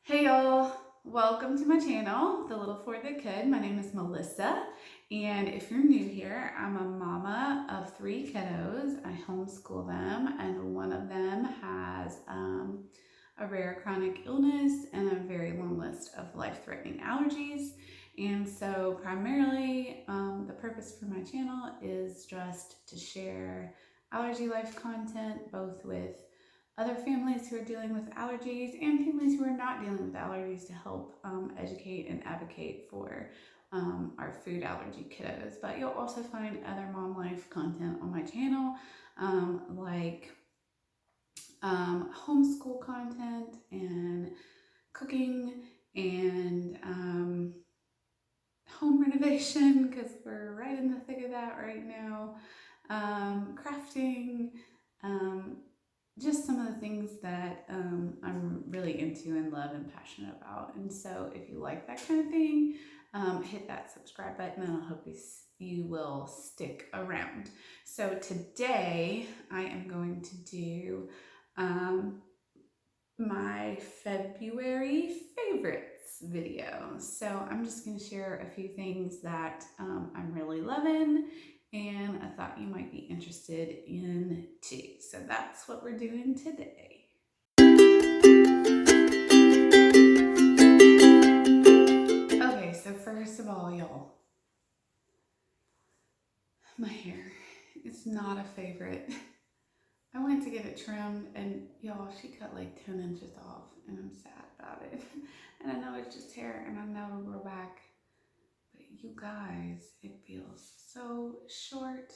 Hey y'all, welcome to my channel, The Little For the Kid. My name is Melissa, and if you're new here, I'm a mama of 3 kiddos. I homeschool them, and one of them has a rare chronic illness and a very long list of life-threatening allergies. And so primarily, the purpose for my channel is just to share allergy life content, both with other families who are dealing with allergies and families who are not dealing with allergies to help educate and advocate for our food allergy kiddos. But you'll also find other mom life content on my channel, like homeschool content and cooking and home renovation, because we're right in the thick of that right now, crafting, just some of the things that I'm really into and love and passionate about. And so if you like that kind of thing, hit that subscribe button, and I hope you will stick around. So today I am going to do my February favorites video. So I'm just going to share a few things that I'm really loving and I thought you might be interested in too. So that's what we're doing today. Okay, so first of all, y'all, my hair is not a favorite. I went to get it trimmed and y'all, she cut like 10 inches off and I'm sad about it. And I know it's just hair and I know it'll grow back. You guys, it feels so short.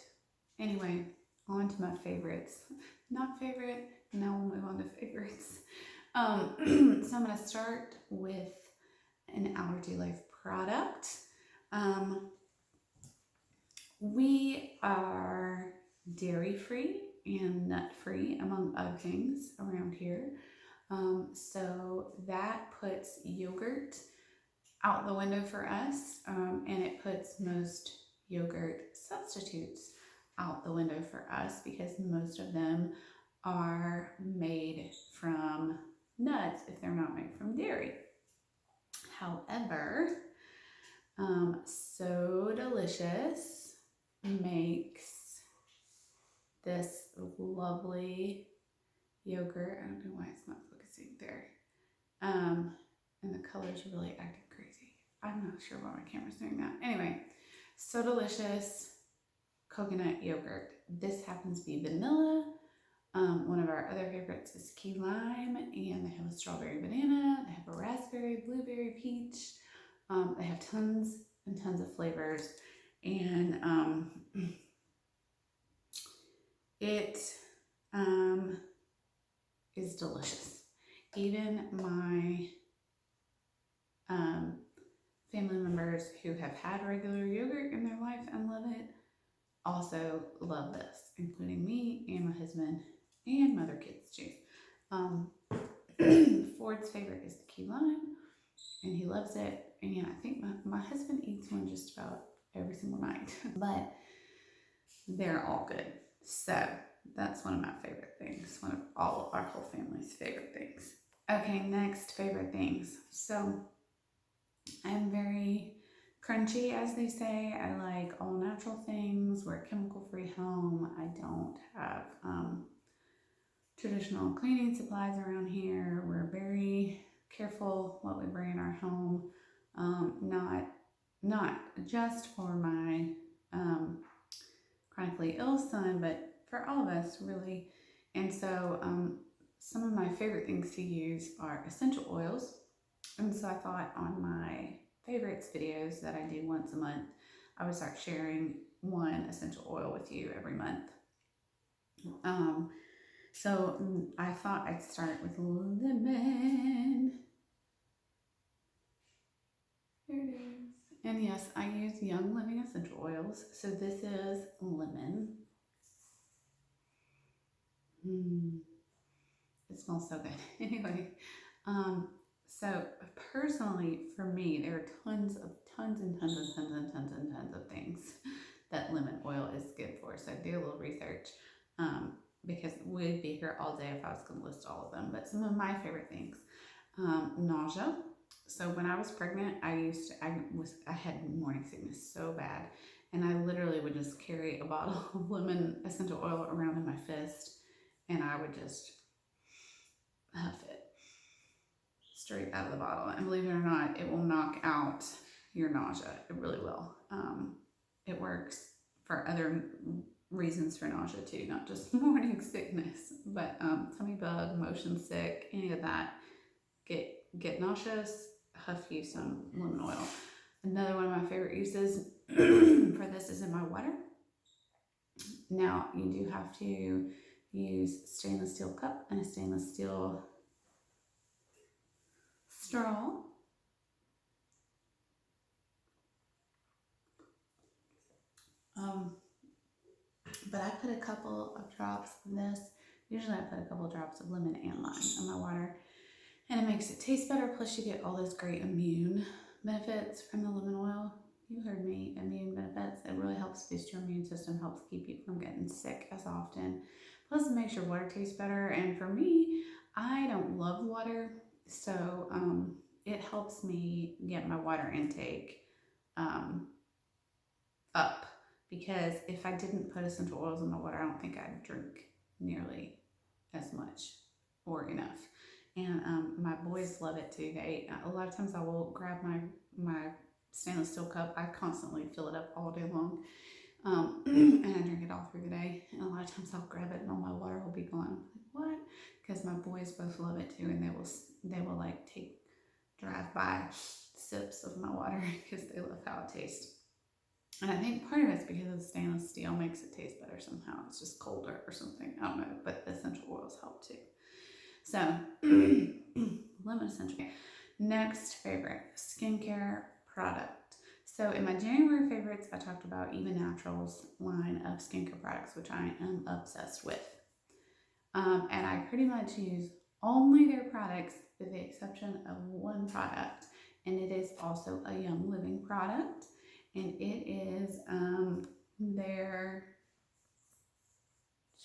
Anyway, on to my favorites. Not favorite, now we'll move on to favorites. So I'm going to start with an Allergy Life product. We are dairy-free and nut-free, among other things, around here. So that puts yogurt out the window for us, and it puts most yogurt substitutes out the window for us because most of them are made from nuts if they're not made from dairy. However, So Delicious makes this lovely yogurt. I don't know why it's not focusing there. And the colors are really acting crazy. I'm not sure why my camera's doing that. Anyway, So Delicious coconut yogurt. This happens to be vanilla. One of our other favorites is key lime, and they have a strawberry banana, they have a raspberry, blueberry, peach. They have tons and tons of flavors, and it is delicious. Even my family members who have had regular yogurt in their life and love it also love this, including me and my husband and my other kids too. Ford's favorite is the key lime, and he loves it. And I think my husband eats one just about every single night, but they're all good. So that's one of my favorite things, one of all our whole family's favorite things. Okay, next favorite things. So I'm very crunchy, as they say. I like all natural things. We're a chemical-free home. I don't have traditional cleaning supplies around here. We're very careful what we bring in our home. Not just for my chronically ill son, but for all of us, really. And so some of my favorite things to use are essential oils. And so I thought on my favorites videos that I do once a month, I would start sharing one essential oil with you every month. So I thought I'd start with lemon. There it is. And yes, I use Young Living essential oils. So this is lemon. It smells so good. Anyway, so personally, for me, there are tons of things that lemon oil is good for. So I do a little research because we'd be here all day if I was going to list all of them. But some of my favorite things. nausea. So when I was pregnant, I had morning sickness so bad, and I literally would just carry a bottle of lemon essential oil around in my fist, and I would just huff it straight out of the bottle. And believe it or not, it will knock out your nausea. It really will. It works for other reasons for nausea too, not just morning sickness, but tummy bug, motion sick, any of that. Get nauseous, huff you some lemon oil. Another one of my favorite uses for this is in my water. Now you do have to use stainless steel cup and a stainless steel straw. But I put a couple of drops of this. Usually I put a couple of drops of lemon and lime in my water, and it makes it taste better. Plus you get all those great immune benefits from the lemon oil. You heard me, immune benefits. It really helps boost your immune system, helps keep you from getting sick as often. Plus it makes your water taste better. And for me, I don't love water, so it helps me get my water intake up. Because if I didn't put essential oils in my water, I don't think I'd drink nearly as much or enough. And my boys love it too. A lot of times I will grab my stainless steel cup. I constantly fill it up all day long, and I drink it all through the day. And a lot of times I'll grab it and all my water will be gone. I'm like, what? Because my boys both love it too, and they will like drive by sips of my water because they love how it tastes. And I think part of it's because the stainless steel makes it taste better somehow. It's just colder or something. I don't know, but the essential oils help too. So, lemon essential. Next favorite, skincare product. So in my January favorites, I talked about Even Naturals line of skincare products, which I am obsessed with. And I pretty much use only their products with the exception of one product. And it is also a Young Living product. And it is their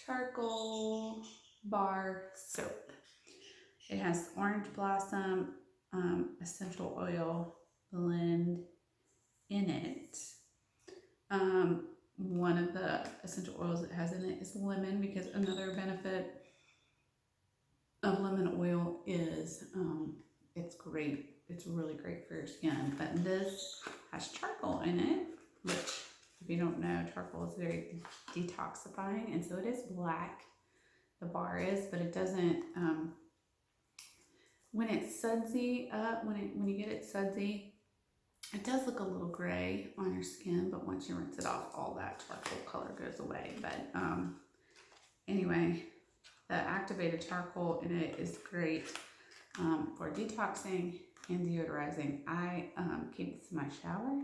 charcoal bar soap. It has orange blossom essential oil blend in it. One of the essential oils it has in it is lemon, because another benefit of lemon oil is it's great. It's really great for your skin. But this has charcoal in it, which, if you don't know, charcoal is very detoxifying, and so it is black. The bar is, but it doesn't. When it's sudsy up, when you get it sudsy, it does look a little gray on your skin. But once you rinse it off, all that charcoal color goes away. But anyway, the activated charcoal in it is great for detoxing and deodorizing. I keep this in my shower,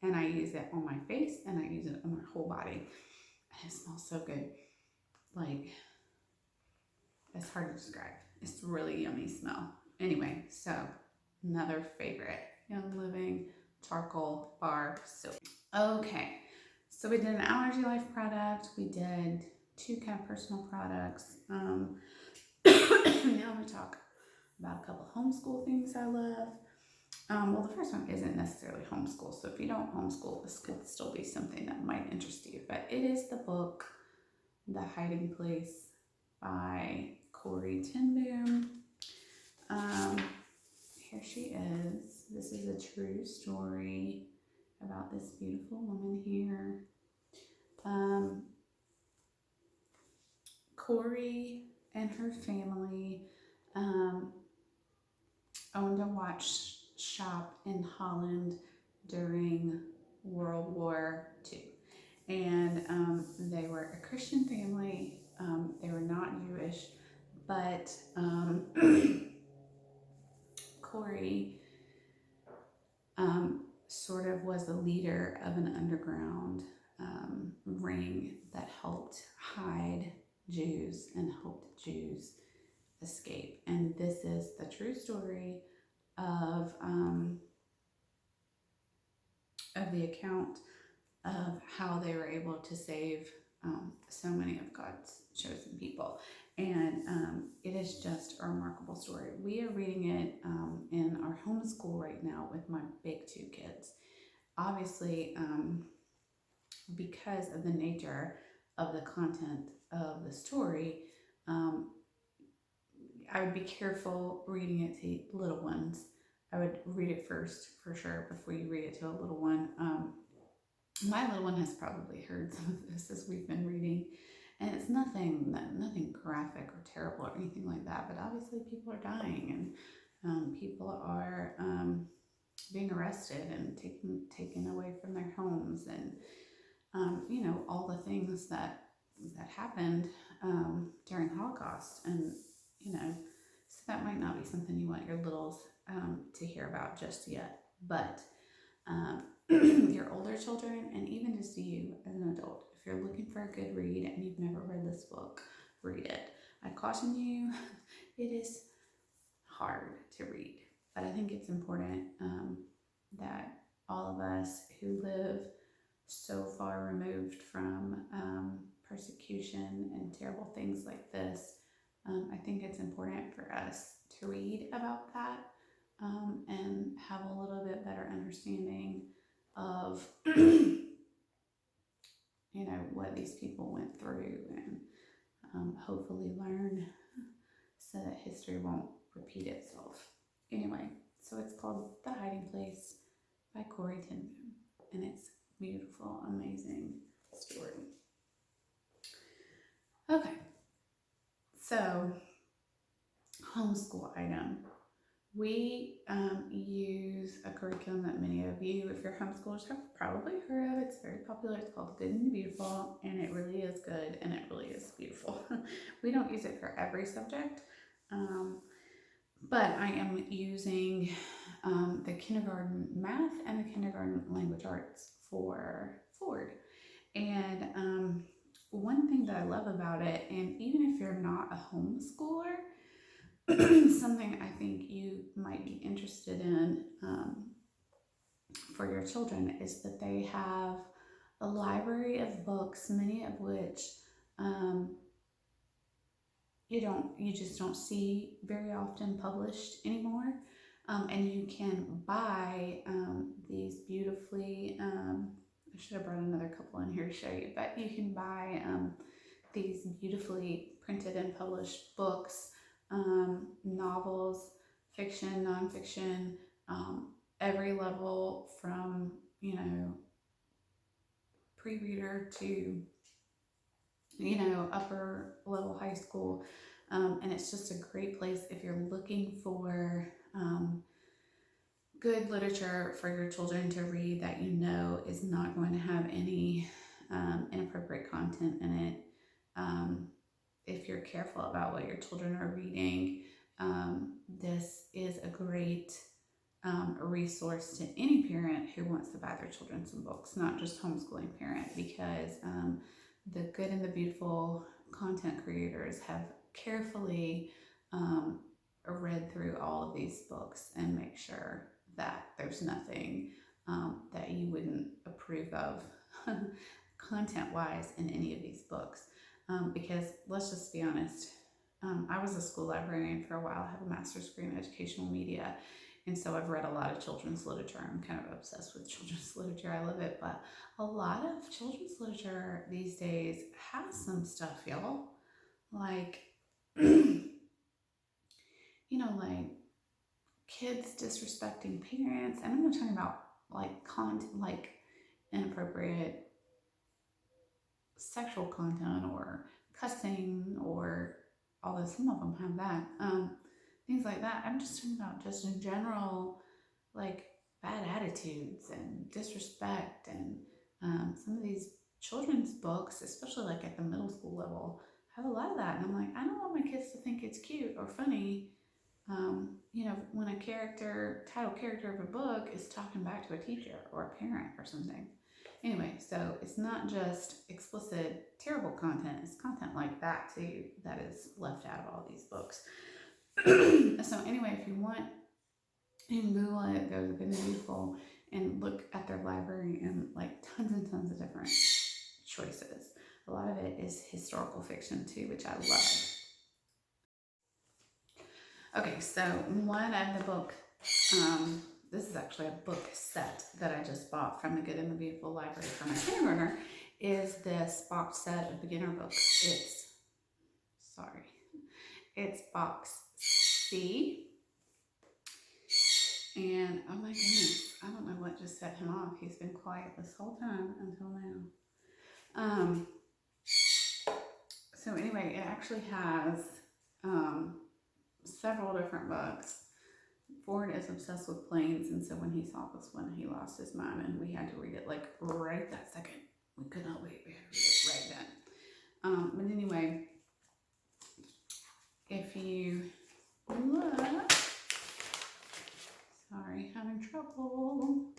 and I use it on my face, and I use it on my whole body. And it smells so good. Like, it's hard to describe. It's a really yummy smell. Anyway, so another favorite, Young Living charcoal bar soap. Okay, so we did an Allergy Life product. We did 2 kind of personal products. Now I'm going to talk about a couple homeschool things I love. Well, the first one isn't necessarily homeschool, so if you don't homeschool, this could still be something that might interest you. But it is the book The Hiding Place by Corrie ten Boom. Here she is. This is a true story about this beautiful woman here. Corrie and her family owned a watch shop in Holland during World War II. And they were a Christian family. They were not Jewish, but Corrie sort of was the leader of an underground ring that helped hide Jews and helped Jews escape. And this is the true story of the account of how they were able to save so many of God's chosen people. And it is just a remarkable story. We are reading it in our homeschool right now with my big two kids. Obviously, because of the nature of the content of the story, um, I would be careful reading it to little ones. I would read it first for sure before you read it to a little one. My little one has probably heard some of this as we've been reading, and it's nothing graphic or terrible or anything like that. But obviously, people are dying, and people are being arrested and taken away from their homes, and all the things that happened during Holocaust, and so that might not be something you want your littles to hear about just yet, but your older children, and even just you as an adult, if you're looking for a good read and you've never read this book, read it. I caution you, it is hard to read, but I think it's important that all of us who live so far removed from persecution and terrible things like this, I think it's important for us to read about that and have a little bit better understanding of what these people went through, and hopefully learn so that history won't repeat itself. Anyway, so it's called The Hiding Place by Corey ten Boom, and it's beautiful, amazing story. Okay, so homeschool item. We use a curriculum that many of you, if you're homeschoolers, have probably heard of. It's very popular. It's called Good and Beautiful, and it really is good, and it really is beautiful. We don't use it for every subject, but I am using the kindergarten math and the kindergarten language arts for Ford. And one thing that I love about it, and even if you're not a homeschooler, something I think you might be interested in for your children, is that they have a library of books, many of which you just don't see very often published anymore, and you can buy these beautifully. I should have brought another couple in here to show you, but you can buy these beautifully printed and published books, novels, fiction, nonfiction, every level from pre-reader to upper level high school, and it's just a great place if you're looking for good literature for your children to read that is not going to have any inappropriate content in it. If you're careful about what your children are reading, this is a great resource to any parent who wants to buy their children some books, not just homeschooling parent, because the Good and the Beautiful content creators have carefully read through all of these books and make sure that there's nothing that you wouldn't approve of content-wise in any of these books. Because let's just be honest, I was a school librarian for a while. I have a master's degree in educational media, and so I've read a lot of children's literature. I'm kind of obsessed with children's literature. I love it, but a lot of children's literature these days has some stuff, y'all. Like, like kids disrespecting parents, and I'm not talking about like content, like inappropriate sexual content or cussing, or although some of them have that, things like that. I'm just talking about just in general, like bad attitudes and disrespect, and some of these children's books, especially like at the middle school level, have a lot of that. And I'm like, I don't want my kids to think it's cute or funny, when a title character of a book is talking back to a teacher or a parent or something. Anyway, so it's not just explicit, terrible content, it's content like that too that is left out of all these books. So anyway, if you want, you can Google it, go to Good and Beautiful, and look at their library, and like tons and tons of different choices. A lot of it is historical fiction too, which I love. Okay, so one of the book, this is actually a book set that I just bought from the Good and the Beautiful library for my kindergartner, is this box set of beginner books. It's box C. And oh my goodness, I don't know what just set him off. He's been quiet this whole time until now. So anyway, it actually has several different books. Ford is obsessed with planes, and so when he saw this one, he lost his mind, and we had to read it like right that second. We could not wait. We had to read it right then. But anyway, if you look, sorry, having trouble.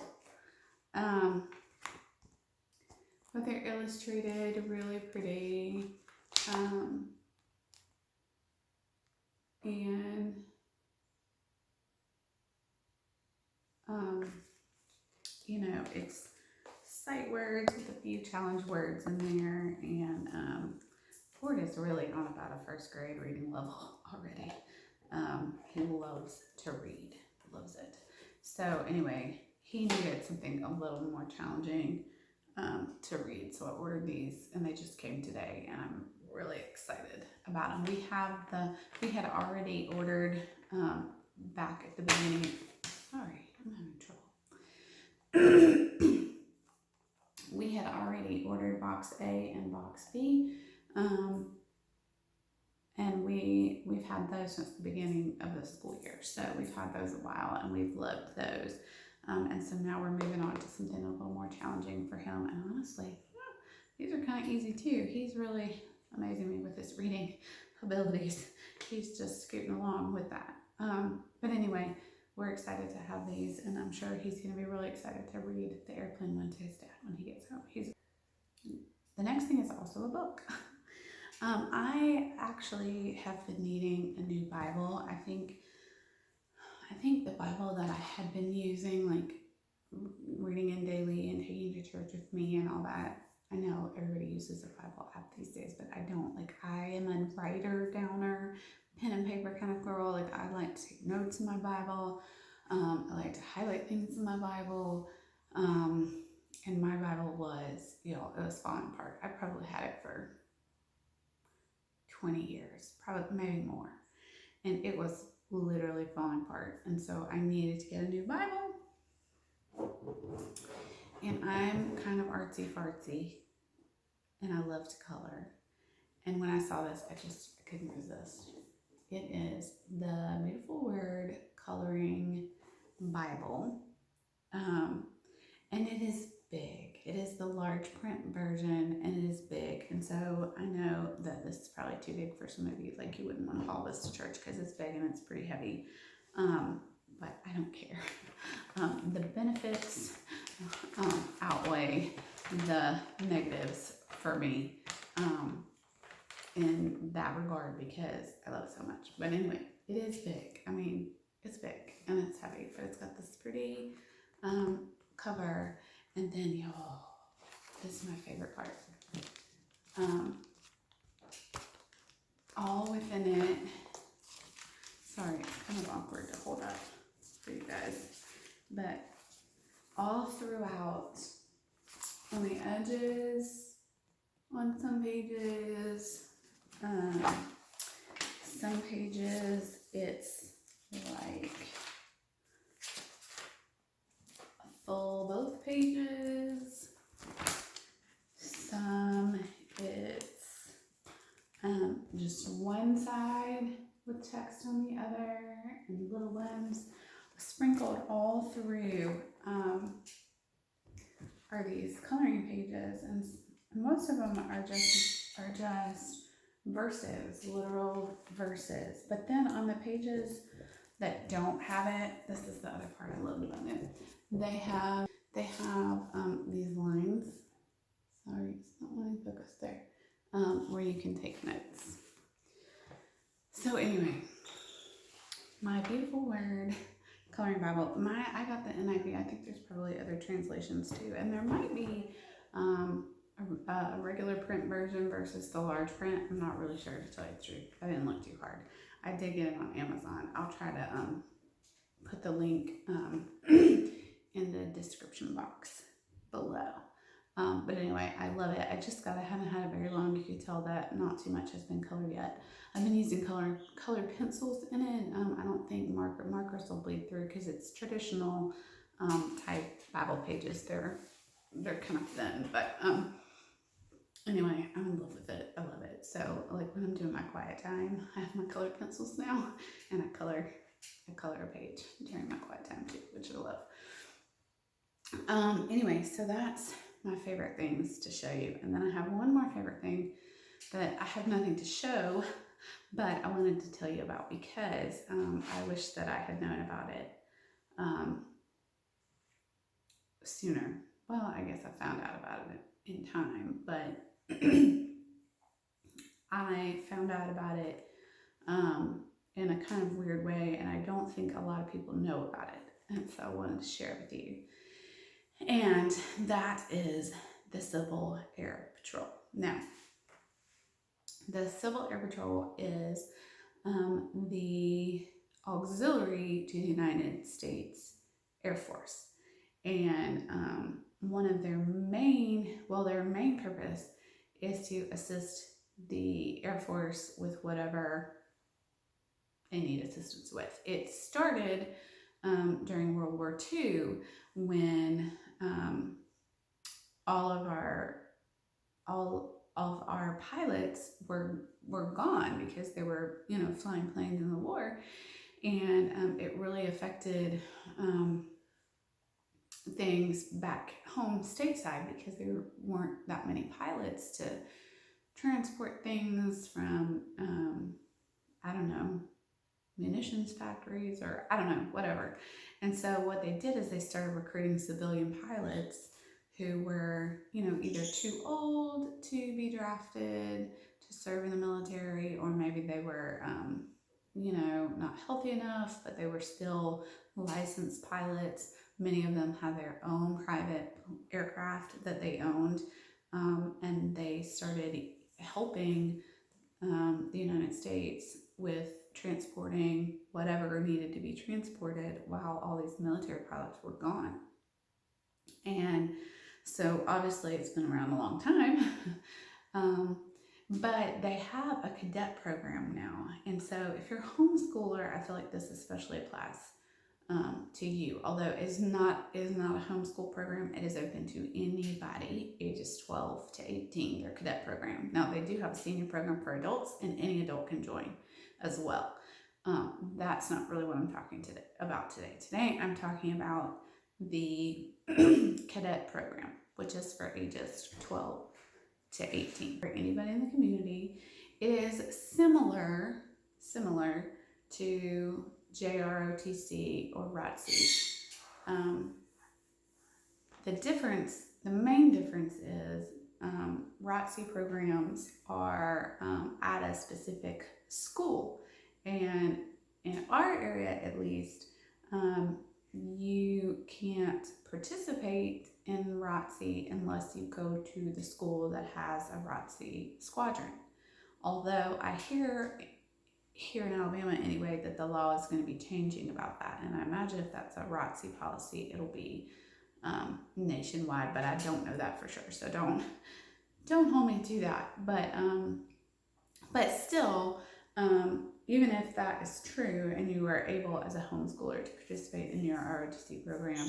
But they're illustrated, really pretty, and you know, it's sight words with a few challenge words in there, and Ford is really on about a first grade reading level already. He loves to read, loves it. So anyway, he needed something a little more challenging to read, so I ordered these, and they just came today, and I'm really excited about them. We had already ordered back at the beginning. Sorry, I'm having trouble. We had already ordered box A and box B, and we've had those since the beginning of the school year. So we've had those a while, and we've loved those. And so now we're moving on to something a little more challenging for him. And honestly, these are kind of easy too. He's really amazing me with his reading abilities. He's just scooting along with that. But anyway, we're excited to have these, and I'm sure he's going to be really excited to read the airplane one to his dad when he gets home. The next thing is also a book. I actually have been needing a new Bible. I think the Bible that I had been using, like reading in daily and taking to church with me and all that, I know everybody uses a Bible app these days, but I don't. Like, I am a writer downer, pen and paper kind of girl. Like, I like to take notes in my Bible. I like to highlight things in my Bible. And my Bible was, it was falling apart. I probably had it for 20 years, probably maybe more. And it was literally falling apart. And so I needed to get a new Bible. And I'm kind of artsy fartsy, and I love to color. And when I saw this, I couldn't resist. It is the Beautiful Word Coloring Bible. And it is big. It is the large print version, and it is big. And so I know that this is probably too big for some of you. Like, you wouldn't want to haul this to church because it's big and it's pretty heavy. But I don't care. The benefits outweigh the negatives for me in that regard, because I love it so much. But anyway, it is big. I mean, it's big and it's heavy, but it's got this pretty cover, and then this is my favorite part. All within it. Sorry, it's kind of awkward to hold up for you guys, but all throughout, on the edges, on some pages, it's like full both pages. Some it's just one side with text on the other, and little ones sprinkled all through are these coloring pages, and most of them are just verses, literal verses. But then on the pages that don't have it, this is the other part I love about it. They have these lines. Sorry, it's not letting focus there. Where you can take notes. So anyway, my Beautiful Word Coloring Bible. I got the NIV. I think there's probably other translations too, and there might be a regular print version versus the large print. I'm not really sure, to tell you the truth. I didn't look too hard. I did get it on Amazon. I'll try to put the link in the description box below. But anyway, I love it. I haven't had it very long. You can tell that not too much has been colored yet. I've been using colored pencils in it. I don't think markers will bleed through because it's traditional type Bible pages. They're kind of thin, but anyway, I'm in love with it. I love it. So like when I'm doing my quiet time, I have my colored pencils now, and I color a page during my quiet time too, which I love. Anyway, so that's my favorite things to show you. And then I have one more favorite thing that I have nothing to show, but I wanted to tell you about because I wish that I had known about it sooner. Well, I guess I found out about it in time, but I found out about it in a kind of weird way, and I don't think a lot of people know about it. And so I wanted to share it with you. And that is the Civil Air Patrol. Now, the Civil Air Patrol is the auxiliary to the United States Air Force. And one of their main purpose is to assist the Air Force with whatever they need assistance with. It started during World War II when all of our pilots were gone because they were flying planes in the war, and it really affected things back home stateside because there weren't that many pilots to transport things from I don't know, munitions factories, or I don't know, whatever. And so what they did is they started recruiting civilian pilots who were, either too old to be drafted to serve in the military, or maybe they were, not healthy enough, but they were still licensed pilots. Many of them had their own private aircraft that they owned, and they started helping the United States with transporting whatever needed to be transported while all these military pilots were gone. And so obviously it's been around a long time, but they have a cadet program now. And so if you're a homeschooler, I feel like this especially applies to you. Although it is not a homeschool program, it is open to anybody ages 12 to 18, their cadet program. Now they do have a senior program for adults, and any adult can join as well. That's not really what I'm talking about today. Today I'm talking about the cadet program, which is for ages 12 to 18. For anybody in the community, it is similar to JROTC or ROTC. The main difference is ROTC programs are at a specific school, and in our area at least, you can't participate in ROTC unless you go to the school that has a ROTC squadron. Although I hear here in Alabama anyway that the law is going to be changing about that, and I imagine if that's a ROTC policy, it'll be nationwide, but I don't know that for sure, so don't hold me to that. But still, even if that is true and you are able as a homeschooler to participate in your ROTC program,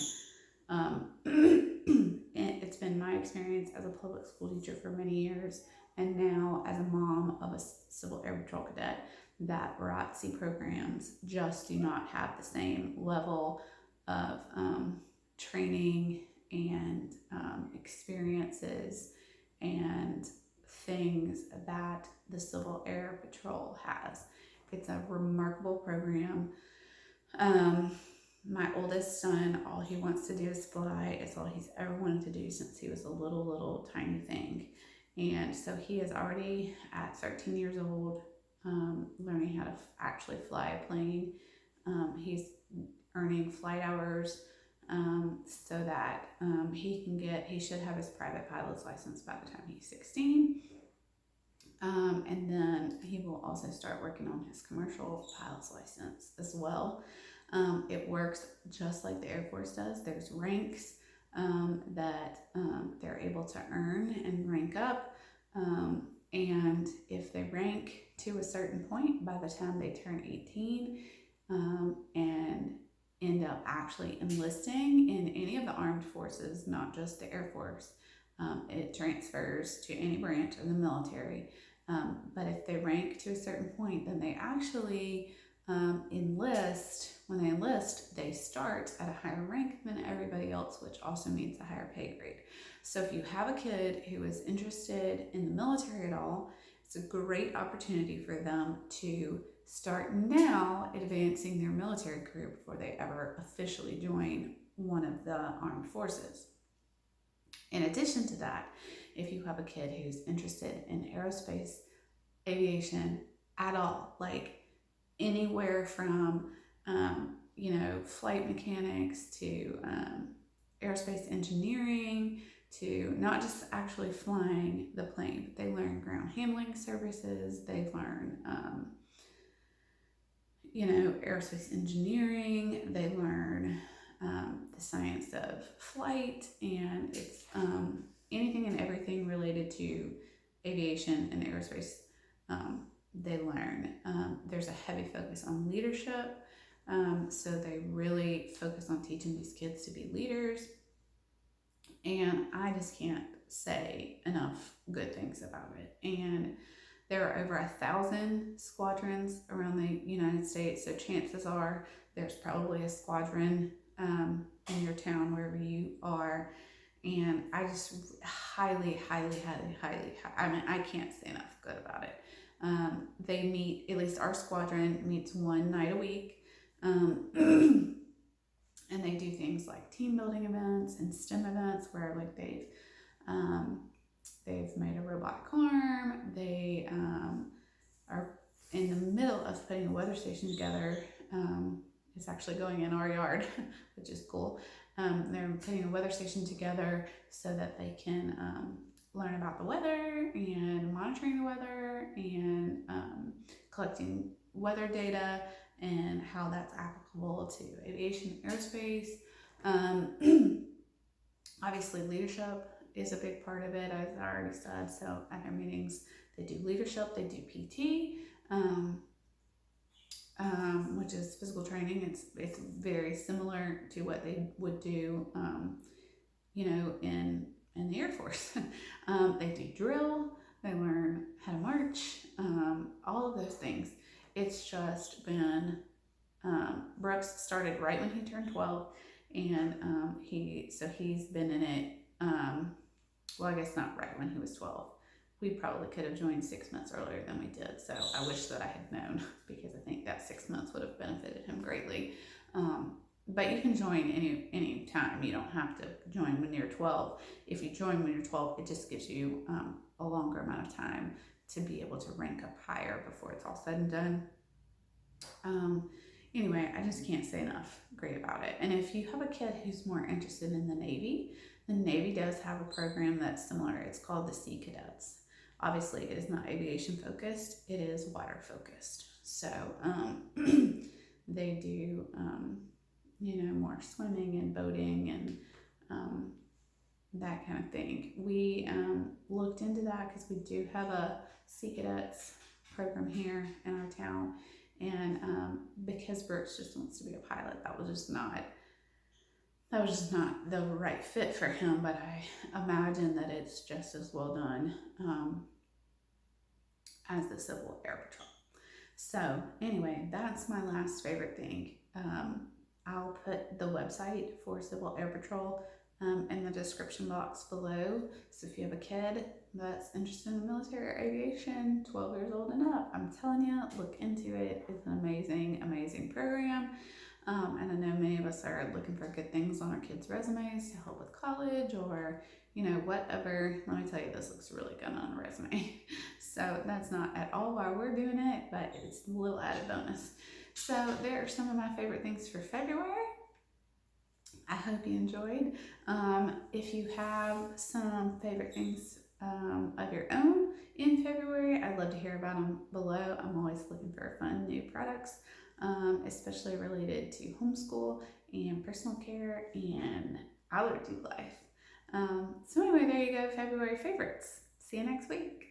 it's been my experience as a public school teacher for many years, and now as a mom of a Civil Air Patrol cadet, that ROTC programs just do not have the same level of training and experiences and things that the Civil Air Patrol has. It's a remarkable program. My oldest son, all he wants to do is fly. It's all he's ever wanted to do since he was a little tiny thing. And so he is already at 13 years old, learning how to actually fly a plane. He's earning flight hours so that he should have his private pilot's license by the time he's 16. And then he will also start working on his commercial pilot's license as well. It works just like the Air Force does. There's ranks that they're able to earn and rank up. And if they rank to a certain point by the time they turn 18 and end up actually enlisting in any of the armed forces, not just the Air Force, it transfers to any branch of the military. But if they rank to a certain point, then they actually enlist. When they enlist, they start at a higher rank than everybody else, which also means a higher pay grade. So if you have a kid who is interested in the military at all, it's a great opportunity for them to start now advancing their military career before they ever officially join one of the armed forces. In addition to that, if you have a kid who's interested in aerospace, aviation at all, like anywhere from flight mechanics to aerospace engineering to not just actually flying the plane, but they learn ground handling services, they learn aerospace engineering, they learn the science of flight, and it's anything and everything related to aviation and aerospace. They learn. There's a heavy focus on leadership, so they really focus on teaching these kids to be leaders, and I just can't say enough good things about it. And there are over 1,000 squadrons around the United States, so chances are there's probably a squadron in your town, wherever you are. And I just highly, I can't say enough good about it. They meet, at least our squadron meets one night a week. And they do things like team building events and STEM events where like they've made a robotic arm. They are in the middle of putting a weather station together. It's actually going in our yard, which is cool. They're putting a weather station together so that they can learn about the weather and monitoring the weather and collecting weather data and how that's applicable to aviation and aerospace. Obviously, leadership is a big part of it, as I already said. So at their meetings, they do leadership, they do PT, which is physical training. It's very similar to what they would do, in the Air Force. They do drill, they learn how to march, all of those things. It's just been, Brooks started right when he turned 12, and he's been in it, well, I guess not right when he was 12. We probably could have joined 6 months earlier than we did, so I wish that I had known, because I think that 6 months would have benefited him greatly. But you can join any time. You don't have to join when you're 12. If you join when you're 12, it just gives you a longer amount of time to be able to rank up higher before it's all said and done. Anyway, I just can't say enough great about it. And if you have a kid who's more interested in the Navy does have a program that's similar. It's called the Sea Cadets. Obviously, it is not aviation focused, it is water focused. So they do, more swimming and boating and that kind of thing. We looked into that because we do have a Sea Cadets program here in our town. And because Brooks just wants to be a pilot, that was just not the right fit for him, but I imagine that it's just as well done as the Civil Air Patrol. So anyway, that's my last favorite thing. I'll put the website for Civil Air Patrol in the description box below. So if you have a kid that's interested in military or aviation, 12 years old and up, I'm telling you, look into it. It's an amazing program. And I know many of us are looking for good things on our kids' resumes to help with college or, whatever. Let me tell you, this looks really good on a resume. So that's not at all why we're doing it, but it's a little added bonus. So there are some of my favorite things for February. I hope you enjoyed. If you have some favorite things of your own in February, I'd love to hear about them below. I'm always looking for fun new products, especially related to homeschool and personal care and allergy life. So anyway, there you go, February favorites. See you next week.